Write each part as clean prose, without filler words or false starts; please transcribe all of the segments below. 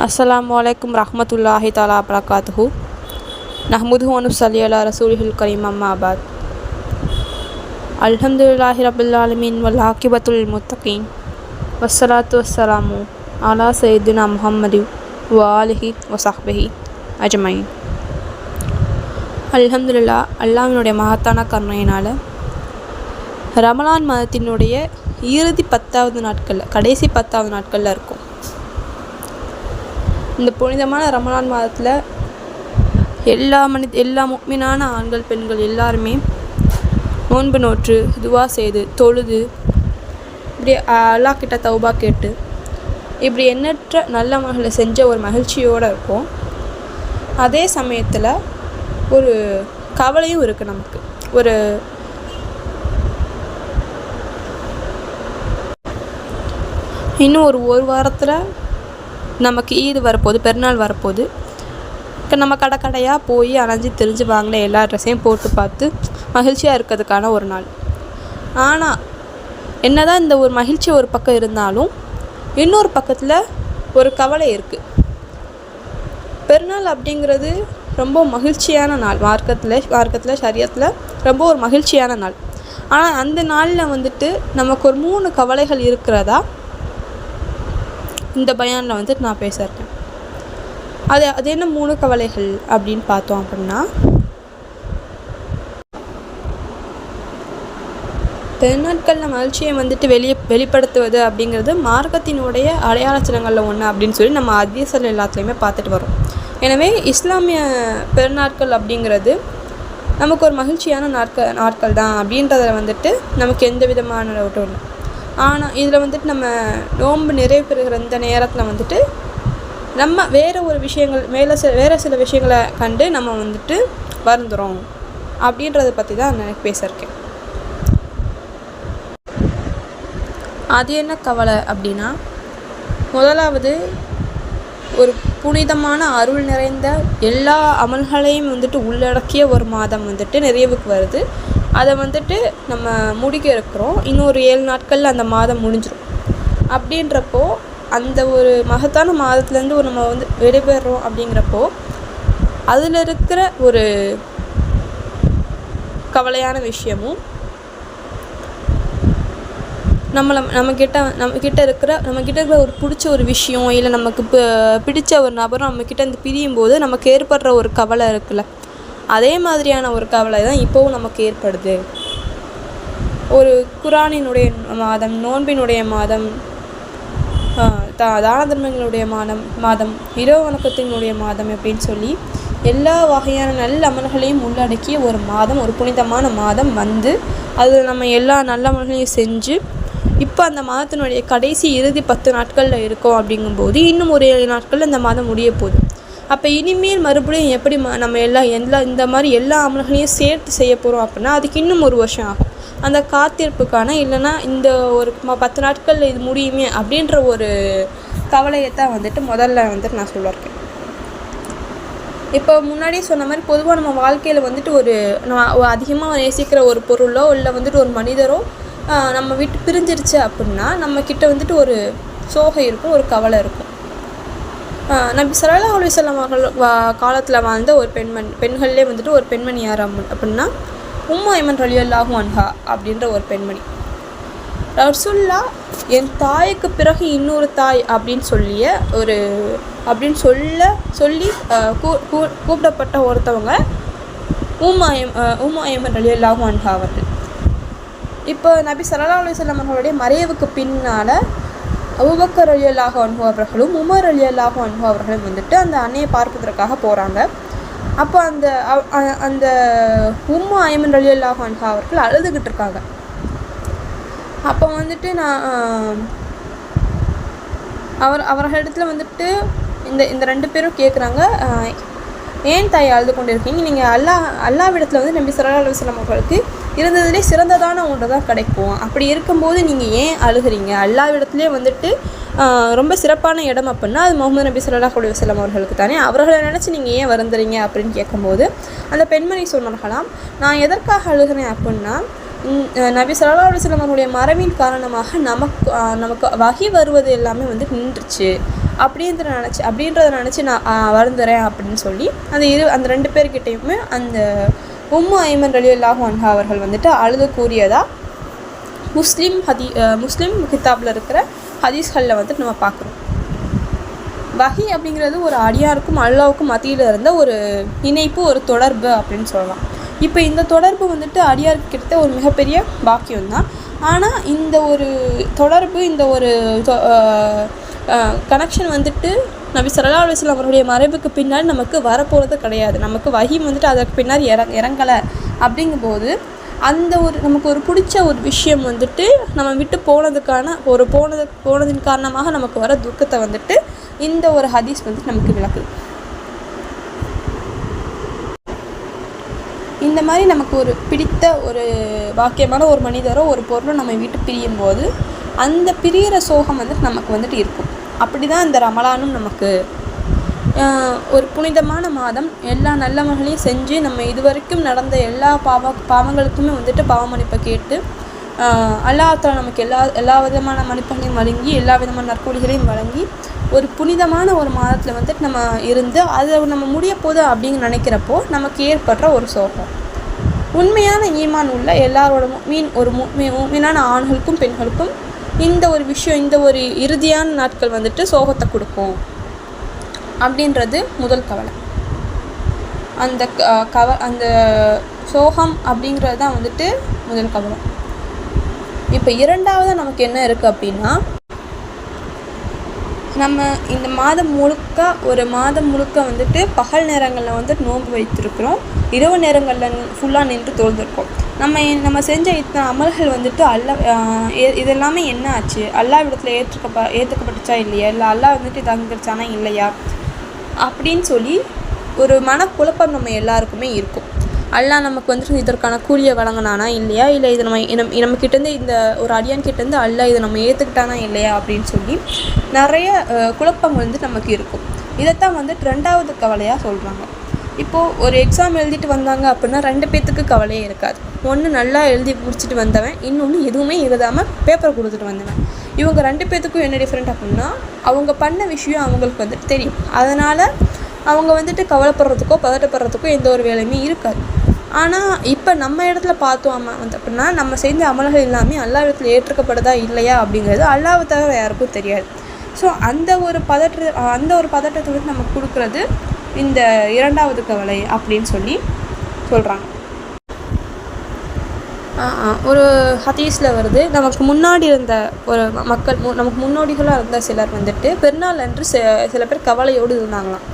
अस्सलामुअलैकुम रहमतुल्लाहि ताला बरकातुहू नहमुदुहु व नुसल्ली अला रसूलिहिल करीम अम्मा बाद अल्हम्दुलिल्लाहि रब्बिल आलमीन वल आकिबतुल लिल मुत्तकीन वस्सलातु वस्सलामु अला सय्यिदिना मुहम्मदि व आलिहि व ஸஹ்பிஹி அஜ்மஈன். அல்ஹம்துலில்லாஹ், அல்லாஹ்வினுடைய மகத்தான கருணையினால் ரமலான் மாதத்தினுடைய இறுதி 10வது நாட்களில், கடைசி 10வது நாட்களில் இருக்கும். இந்த புனிதமான ரமலான் மாதத்தில் எல்லா முஃமினான ஆண்கள் பெண்கள் எல்லாருமே நோன்பு நோற்று துவா செய்து தொழுது இப்படி அல்லாஹ் கிட்ட தௌபா கேட்டு இப்படி எண்ணற்ற நல்ல மகளை செஞ்ச ஒரு மகிழ்ச்சியோடு இருக்கும். அதே சமயத்தில் ஒரு கவலையும் இருக்குது நமக்கு. இன்னும் ஒரு வாரத்தில் நமக்கு ஈது வரப்போகுது, பெருநாள் வரப்போகுது. நம்ம கடையாக போய் அலைஞ்சி தெரிஞ்சு வாங்கின எல்லா ட்ரெஸ்ஸையும் போட்டு பார்த்து மகிழ்ச்சியாக இருக்கிறதுக்கான ஒரு நாள். ஆனால் என்னதான் இந்த ஒரு மகிழ்ச்சி ஒரு பக்கம் இருந்தாலும் இன்னொரு பக்கத்தில் ஒரு கவலை இருக்குது. பெருநாள் அப்படிங்கிறது ரொம்ப மகிழ்ச்சியான நாள். மார்க்கத்தில் ஷரியத்தில் ரொம்ப ஒரு மகிழ்ச்சியான நாள். ஆனால் அந்த நாளில் நமக்கு ஒரு 3 கவலைகள் இருக்கிறதா இந்த பயானில் நான் பேசுகிறேன். அது என்ன 3 கவலைகள் அப்படின்னு பார்த்தோம் அப்படின்னா, பெருநாட்களில் மகிழ்ச்சியை வெளிப்படுத்துவது அப்படிங்கிறது மார்க்கத்தினுடைய அடையாள சின்னங்களில் ஒன்று அப்படின்னு சொல்லி நம்ம ஹதீஸ்கள் எல்லாத்துலேயுமே பார்த்துட்டு வரோம். எனவே இஸ்லாமிய பெருநாட்கள் அப்படிங்கிறது நமக்கு ஒரு மகிழ்ச்சியான நாட்கள் தான் அப்படின்றத நமக்கு எந்த விதமான டவுட்டும் இல்லை. ஆனால் இதில் நம்ம நோன்பு நிறைவு பெறுகிற இந்த நேரத்தில் நம்ம வேறு சில விஷயங்களை கண்டு நம்ம வருந்துறோம் அப்படின்றத பற்றி தான் நான் பேசியிருக்கேன். அது என்ன கவலை அப்படின்னா, முதலாவது ஒரு புனிதமான அருள் நிறைந்த எல்லா அமல்களையும் உள்ளடக்கிய ஒரு மாதம் நிறைவுக்கு வருது. அதை நம்ம முடிக்க இருக்கிறோம். இன்னொரு 7 நாட்களில் அந்த மாதம் முடிஞ்சிடும். அப்படின்றப்போ அந்த ஒரு மகத்தான மாதத்துலேருந்து நம்ம வெளிப்பெறோம். அப்படிங்கிறப்போ அதில் இருக்கிற ஒரு கவலையான விஷயமும் நம்மக்கிட்ட இருக்கிற ஒரு பிடிச்ச ஒரு விஷயம், இல்லை நமக்கு பிடிச்ச ஒரு நபரும் நம்மக்கிட்ட பிரியும் போது நமக்கு ஏற்படுற ஒரு கவலை இருக்குல்ல, அதே மாதிரியான ஒரு கவலை தான் இப்போவும் நமக்கு ஏற்படுது. ஒரு குரானினுடைய மாதம், நோன்பினுடைய மாதம், தான தர்மங்களுடைய மாதம், இரவு வணக்கத்தினுடைய மாதம் அப்படின்னு சொல்லி எல்லா வகையான நல்ல அமல்களையும் உள்ளடக்கிய ஒரு மாதம், ஒரு புனிதமான மாதம் அதில் நம்ம எல்லா நல்ல அமல்களையும் செஞ்சு இப்போ அந்த மாதத்தினுடைய கடைசி இறுதி 10 நாட்களில் இருக்கோம். அப்படிங்கும்போது இன்னும் ஒரு 7 நாட்களில் இந்த மாதம் முடிய போகுது. அப்போ இனிமேல் மறுபடியும் எப்படி நம்ம இந்த மாதிரி எல்லா அமல்களையும் சேர்த்து செய்ய போகிறோம் அப்படின்னா அதுக்கு இன்னும் 1 வருஷம் ஆகும். அந்த காத்திருப்புக்கான, இல்லைன்னா இந்த ஒரு 10 நாட்களில் இது முடியுமே அப்படின்ற ஒரு கவலையை தான் முதல்ல நான் சொல்லியிருக்கேன். இப்போ முன்னாடியே சொன்ன மாதிரி பொதுவாக நம்ம வாழ்க்கையில் நம்ம அதிகமாக நேசிக்கிற ஒரு பொருளோ இல்லை ஒரு மனிதரோ நம்ம விட்டு பிரிஞ்சிருச்சு அப்படின்னா நம்மக்கிட்ட ஒரு சோகை இருக்கும், ஒரு கவலை இருக்கும். நபி ஸல்லல்லாஹு அலைஹி வஸல்லம் அவர்கள் காலத்தில் வாழ்ந்த ஒரு பெண்கள்லே ஒரு பெண்மணி யார் அப்படின்னா உம்மு ஐமன் ரலியல்லாஹு அன்ஹா அப்படின்ற ஒரு பெண்மணி. ரசூலுல்லாஹ் என் தாய்க்கு பிறகு இன்னொரு தாய் அப்படின்னு சொல்லி கூப்பிடப்பட்ட ஒருத்தவங்க உம்மு ஐமன் ரலியல்லாஹு அன்ஹா அவர்கள். இப்போ நபி ஸல்லல்லாஹு அலைஹி வஸல்லம் அவர்களுடைய மறைவுக்கு பின்னால் அபூபக்கர் ரலியல்லாஹு அன்ஹு அவர்களும் உமர் ரலியல்லாஹு அன்ஹு அவர்களும் அந்த அன்னையை பார்ப்பதற்காக போகிறாங்க. அப்போ அந்த உம்மு ஐமன் ரலியல்லாஹு அன்ஹா அவர்கள் அழுதுகிட்டு இருக்காங்க. அப்போ நான் அவர்களிடத்துல இந்த 2 பேரும் கேட்குறாங்க, ஏன் தாய் அழுது கொண்டு இருக்கீங்க? நீங்கள் அல்லாவிடத்தில் நபி ஸல்லல்லாஹு அலைஹி வஸல்லம் அவர்களுக்கு இருந்ததுலேயே சிறந்ததான ஒன்று தான் கிடைக்கும். அப்படி இருக்கும்போது நீங்கள் ஏன் அழுகிறீங்க? அல்லாவிடத்துலேயே ரொம்ப சிறப்பான இடம் அப்படின்னா அது முஹம்மது நபி ஸல்லல்லாஹு அலைஹி வஸல்லம் அவர்களுக்கு தானே. அவர்களை நினச்சி நீங்கள் ஏன் வருந்துறீங்க அப்படின்னு கேட்கும்போது அந்த பெண்மணி சொன்னார்களாம், நான் எதற்காக அழுகிறேன் அப்படின்னா நபி ஸல்லல்லாஹு அலைஹி வஸல்லம் அவர்களுடைய மறைவின் காரணமாக நமக்கு வஹி வருவது எல்லாமே நின்றுச்சு. அப்படின்றத நினச்சி நான் வருந்துறேன் அப்படின்னு சொல்லி அந்த 2 பேர்கிட்டையுமே அந்த உம்மு ஐமன் ரலியல்லாஹு அன்ஹா அவர்கள் வந்துட்டு அழுது கூறியதாக முஸ்லீம் கிதாபில் இருக்கிற ஹதீஸ்களில் வந்துட்டு நம்ம பார்க்குறோம். வஹி அப்படிங்கிறது ஒரு அடியாருக்கும் அல்லாவுக்கும் மத்தியில் இருந்த ஒரு இணைப்பு, ஒரு தொடர்பு அப்படின்னு சொல்லலாம். இப்போ இந்த தொடர்பு வந்துட்டு அடியாருக்கு கிட்ட ஒரு மிகப்பெரிய பாக்கியம்தான். ஆனால் இந்த ஒரு தொடர்பு, இந்த ஒரு கனெக்ஷன் வந்துட்டு நபி ஸல்லல்லாஹு அலைஹி வஸல்லம் அவருடைய மறைவுக்கு பின்னாடி நமக்கு வரப்போகிறது கிடையாது. நமக்கு வஹி வந்துட்டு அதற்கு பின்னாடி இறங்கலை. அப்படிங்கும்போது அந்த நமக்கு ஒரு பிடிச்ச ஒரு விஷயம் வந்துட்டு நம்ம விட்டு போனதின் காரணமாக நமக்கு வர துக்கத்தை வந்துட்டு இந்த ஒரு ஹதீஸ் வந்துட்டு நமக்கு விளக்குது. இந்த மாதிரி நமக்கு ஒரு பிடித்த ஒரு வாக்கியமான ஒரு மனிதரோ ஒரு பொருளோ நம்ம விட்டு பிரியும் போது அந்த பிரியிற சோகம் வந்துட்டு நமக்கு வந்துட்டு இருக்கும். அப்படி தான் இந்த ரமலானும் நமக்கு ஒரு புனிதமான மாதம். எல்லா நல்லவர்களையும் செஞ்சு நம்ம இதுவரைக்கும் நடந்த எல்லா பாவங்களுக்குமே வந்துட்டு பாவமன்னிப்பை கேட்டு அல்லாஹ் தஆலா நமக்கு எல்லா விதமான மன்னிப்புகளையும் வழங்கி எல்லா விதமான நற்கூலிகளையும் வழங்கி ஒரு புனிதமான ஒரு மாதத்தில் வந்துட்டு நம்ம இருந்து அதை நம்ம முடிய போகுது அப்படின்னு நினைக்கிறப்போ நமக்கு ஏற்படுற ஒரு சோகம். உண்மையான ஈமான் உள்ள எல்லாரோட உண்மையான ஆண்களுக்கும் பெண்களுக்கும் இந்த ஒரு விஷயம், இந்த ஒரு இறுதியான நாட்கள் வந்துட்டு சோகத்தை கொடுக்கும் அப்படின்றது முதல் கவலை. அந்த சோகம் அப்படிங்கிறது தான் வந்துட்டு முதல் கவலை. இப்போ இரண்டாவது நமக்கு என்ன இருக்குது அப்படின்னா, நம்ம இந்த மாதம் முழுக்க வந்துட்டு பகல் நேரங்களில் வந்துட்டு நோன்பு வைத்திருக்கிறோம், இரவு நேரங்களில் ஃபுல்லாக நின்று தொழுதுருக்கோம். நம்ம செஞ்ச இத்தனை அமல்கள் வந்துட்டு இதெல்லாமே என்ன ஆச்சு? அல்லாஹ்விடத்தில் ஏற்றுக்கப்பட்டுச்சா இல்லையா, இல்லை அல்லாஹ் வந்துட்டு இது அங்கீகரிச்சானா இல்லையா அப்படின்னு சொல்லி ஒரு மனக்குழப்பம் நம்ம எல்லாருக்குமே இருக்கும். அல்லாஹ் நமக்கு வந்துட்டு இதற்கான கூலியை வழங்கினானா இல்லையா, இல்லை இது நம்மக்கிட்டேருந்து இந்த ஒரு அடியான்கிட்டேருந்து அல்லாஹ் இதை நம்ம ஏற்றுக்கிட்டானா இல்லையா அப்படின்னு சொல்லி நிறைய குழப்பம் வந்துட்டு நமக்கு இருக்கும். இதைத்தான் வந்துட்டு 2வது கவலையாக சொல்கிறாங்க. இப்போது ஒரு எக்ஸாம் எழுதிட்டு வந்தாங்க அப்படின்னா 2 பேர்த்துக்கு கவலையே இருக்காது. ஒன்று நல்லா எழுதி முடிச்சுட்டு வந்தவன், இன்னொன்று எதுவுமே எழுதாமல் பேப்பர் கொடுத்துட்டு வந்தவன். இவங்க 2 பேர்த்துக்கும் என்ன டிஃப்ரெண்ட் அப்படின்னா, அவங்க பண்ண விஷயம் அவங்களுக்கு வந்துட்டு தெரியும். அதனால் அவங்க வந்துட்டு கவலைப்படுறதுக்கோ பதட்டப்படுறதுக்கோ எந்த ஒரு வேலையுமே இருக்காது. ஆனால் இப்போ நம்ம இடத்துல பார்த்தோம் அப்படின்னா, நம்ம செஞ்ச அமல்கள் எல்லாமே அல்லாஹ் இடத்துல ஏற்றுக்கப்படுதா இல்லையா அப்படிங்கிறது அல்லாஹ்வை தவிர யாருக்கும் தெரியாது. ஸோ அந்த ஒரு பதட்டத்தை வந்து நமக்கு கொடுக்குறது இந்த 2வது கவலை அப்படின்னு சொல்லி சொல்கிறாங்க. ஒரு ஹதீஸில் வருது, நமக்கு முன்னாடி இருந்த ஒரு மக்கள், நமக்கு முன்னோடிகளாக இருந்த சிலர் வந்துட்டு பெருநாள் அன்று சில பேர் கவலையோடு இருந்தாங்களாம்.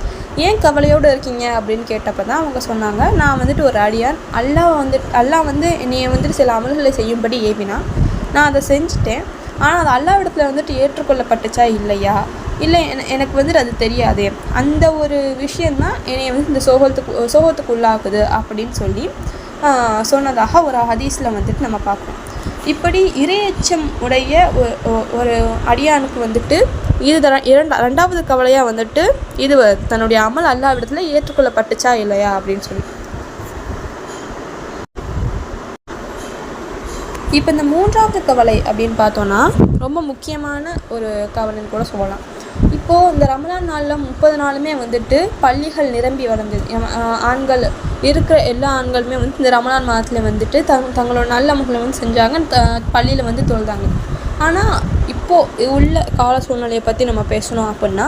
ஏன் கவலையோடு இருக்கீங்க அப்படின்னு கேட்டப்போ தான் அவங்க சொன்னாங்க, நான் வந்துட்டு ஒரு அடியான், அல்லாஹ் வந்து என்னையை வந்துட்டு சில அமல்களை செய்யும்படி ஏவினா, நான் அதை செஞ்சுட்டேன். ஆனால் அது அல்லாஹ்விடத்தில் வந்துட்டு ஏற்றுக்கொள்ளப்பட்டுச்சா இல்லையா, இல்லை எனக்கு வந்துட்டு அது தெரியாது. அந்த ஒரு விஷயந்தான் என்னை வந்து இந்த சோகத்துக்கு உள்ளாக்குது அப்படின்னு சொல்லி சொன்னதாக ஒரு ஹதீஸில் வந்துட்டு நம்ம பார்க்குறோம். இப்படி இறையச்சம் உடைய ஒரு அடியானுக்கு வந்துட்டு இது 2வது கவலையாக வந்துட்டு இது தன்னுடைய அமல் அல்லாஹ்விடத்தில் ஏற்றுக்கொள்ளப்பட்டுச்சா இல்லையா அப்படின்னு சொல்லி. இப்போ இந்த 3வது கவலை அப்படின்னு பார்த்தோன்னா ரொம்ப முக்கியமான ஒரு கவலைன்னு கூட சொல்லலாம். இப்போது இந்த ரமலான் நாளில் 30 நாளுமே வந்துட்டு பள்ளிகள் நிரம்பி வளர்ந்தது. ஆண்கள் இருக்கிற எல்லா ஆண்களுமே வந்து இந்த ரமலான் மாதத்தில் வந்துட்டு தங்களோட நல்ல அமல்களை வந்து செஞ்சாங்க, பள்ளியில் வந்து தொழுதாங்க. ஆனால் இப்போது உள்ள கால சூழ்நிலையை பற்றி நம்ம பேசணும் அப்படின்னா,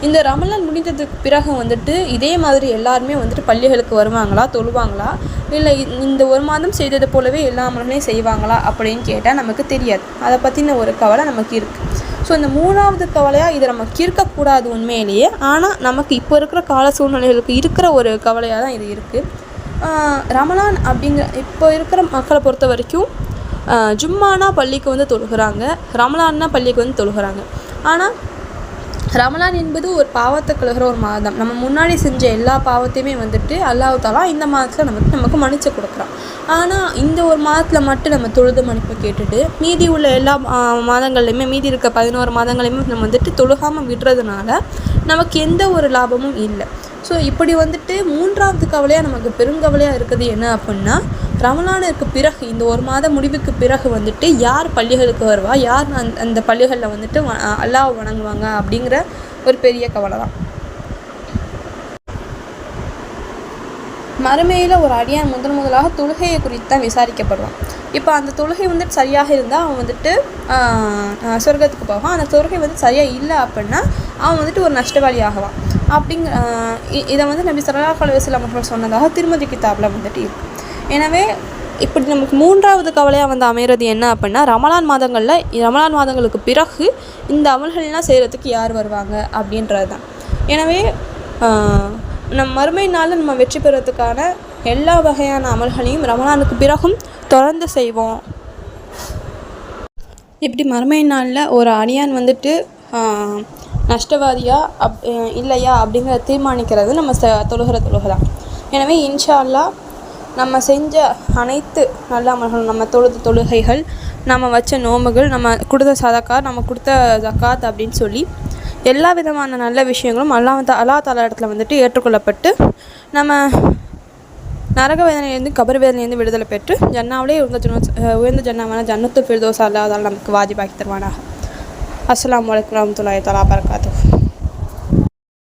இந்த ரமலான் முடிந்ததுக்கு பிறகு வந்துட்டு இதே மாதிரி எல்லாருமே வந்துட்டு பள்ளிகளுக்கு வருவாங்களா, தொழுவாங்களா, இல்லை இந்த ஒரு மாதம் செய்தது போலவே எல்லா அமல்களையும் செய்வாங்களா அப்படின்னு கேட்டால் நமக்கு தெரியாது. அதை பற்றின ஒரு கவலை நமக்கு இருக்குது. ஸோ இந்த 3வது கவலையாக இது நமக்கு இருக்கக்கூடாது உண்மையிலேயே. ஆனால் நமக்கு இப்போ இருக்கிற கால சூழ்நிலைகளுக்கு இருக்கிற ஒரு கவலையாக தான் இது இருக்குது. ரமலான் இப்போ இருக்கிற மக்களை பொறுத்த வரைக்கும் ஜும்மானா பள்ளிக்கு வந்து தொழுகிறாங்க, ரமலான்னா பள்ளிக்கு வந்து தொழுகிறாங்க. ஆனால் ரமலான் என்பது ஒரு பாவத்தை கழுகிற ஒரு மாதம். நம்ம முன்னாடி செஞ்ச எல்லா பாவத்தையுமே வந்துட்டு அல்லாஹ் தஆலா இந்த மாதத்தில் நமக்கு மன்னிச்சு கொடுக்குறான். ஆனால் இந்த ஒரு மாதத்தில் மட்டும் நம்ம தொழுது மன்னிப்பு கேட்டுட்டு மீதி உள்ள எல்லா மாதங்கள்லையுமே, மீதி இருக்க 11 மாதங்களையுமே நம்ம வந்துட்டு தொழுகாமல் விடுறதுனால நமக்கு எந்த ஒரு லாபமும் இல்லை. ஸோ இப்படி வந்துட்டு 3வது கவலையாக நமக்கு பெருங்கவலையாக இருக்குது என்ன அப்படின்னா, ரமலானுக்கு பிறகு இந்த ஒரு மாத முடிவுக்கு பிறகு வந்துட்டு யார் பள்ளிகளுக்கு வருவா, யார் அந்த பள்ளிகளில் வந்துட்டு அல்லாஹ் வணங்குவாங்க அப்படிங்கிற ஒரு பெரிய கவலை தான். மறுமையில் ஒரு அடியான் முதலாக தொழுகையை குறித்து தான் விசாரிக்கப்படுவான். இப்போ அந்த தொழுகை வந்துட்டு சரியாக இருந்தால் அவன் வந்துட்டு சொர்க்கத்துக்கு போவான். அந்த தொழுகை வந்து சரியாக இல்லை அப்படின்னா அவன் வந்துட்டு ஒரு நஷ்டவாளி ஆகுவான். இதை வந்து நபி ஸல்லல்லாஹு அலைஹி வஸல்லம் அவர்கள் சொன்னதாக திருமதி கிதாபில் வந்துட்டு இருக்கு. எனவே இப்படி நமக்கு 3வது கவலையாக வந்து அமைகிறது என்ன அப்படின்னா, ரமலான் மாதங்களுக்கு பிறகு இந்த அமல்கள்லாம் செய்கிறதுக்கு யார் வருவாங்க அப்படின்றது தான். எனவே நம் மறுமை நாளில் நம்ம வெற்றி பெறத்துக்கான எல்லா வகையான அமல்களையும் ரமலானுக்கு பிறகும் தொடர்ந்து செய்வோம். இப்படி மறுமை நாளில் ஒரு அடியான் வந்துட்டு நஷ்டவாதியா இல்லையா அப்படிங்கிறத தீர்மானிக்கிறது நம்ம தொழுகை தான். எனவே இன்ஷா அல்லாஹ் நம்ம செஞ்ச அனைத்து நல்ல அமல்கள், நம்ம தொழுகைகள், நம்ம வச்ச நோம்புகள், நம்ம கொடுத்த சதக்கா, நம்ம கொடுத்த ஜக்காத் அப்படின்னு சொல்லி எல்லா விதமான நல்ல விஷயங்களும் அல்லாஹ் தஆலா இடத்துல வந்துட்டு ஏற்றுக்கொள்ளப்பட்டு நம்ம நரக வேதனையிலேருந்து கபர் வேதனையிலேருந்து விடுதலை பெற்று ஜன்னாவிலே உயர்ந்த ஜன்னாவான ஜன்னத்துல் ஃபிர்தௌஸ் அல்லாஹ் நமக்கு வாஜிபாக்கி தருவானாக. அஸ்ஸலாமு அலைக்கும் வரஹ்மத்துல்லாஹி தஆலா வபரகாத்துஹு.